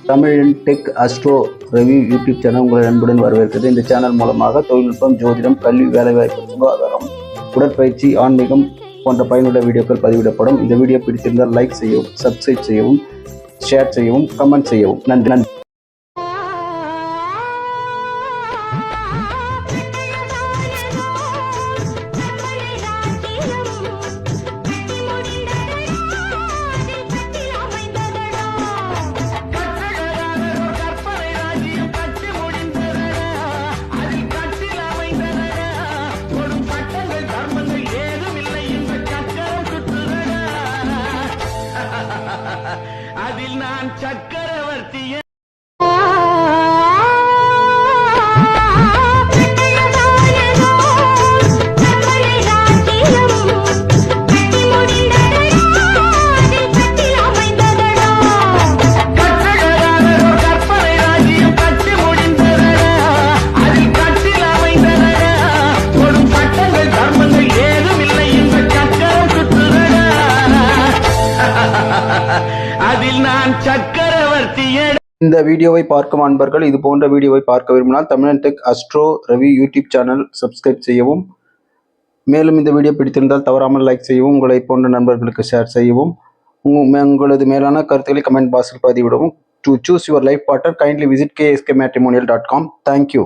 தமிழின் tech astro review YouTube channel உங்களை அன்புடன் வரவேற்கிறது. இந்த சேனல் மூலமாக தொழில்நுட்பம், ஜோதிடம், கல்வி, வேலைவாய்ப்பு, சுகாதாரம், உடற்பயிற்சி, ஆன்மீகம் போன்ற பயனுள்ள வீடியோக்கள் பதிவிடப்படும். இந்த வீடியோ பிடித்திருந்தால் லைக் செய்யவும், சப்ஸ்கிரைப் செய்யவும், ஷேர் செய்யவும், கமெண்ட் செய்யவும். நன்றி. அதில் நான் சக்கரவர்த்தியே. அதில் நான் சக்கரவர்த்தியே. இந்த வீடியோவை பார்க்கும் அன்பர்கள் இது போன்ற வீடியோவை பார்க்க விரும்பினால் தமிழன் tech astro review YouTube channel subscribe செய்யவும். மேலும் இந்த வீடியோ பிடித்திருந்தால் தவறாமல் லைக் செய்யவும், உங்களை போன்ற நண்பர்களுக்கு ஷேர் செய்யவும், உங்களது மேலான கருத்துக்களை கமெண்ட் பாக்ஸில் பதிவிடவும். To choose your life partner, kindly visit kskmatrimonial.com. Thank you.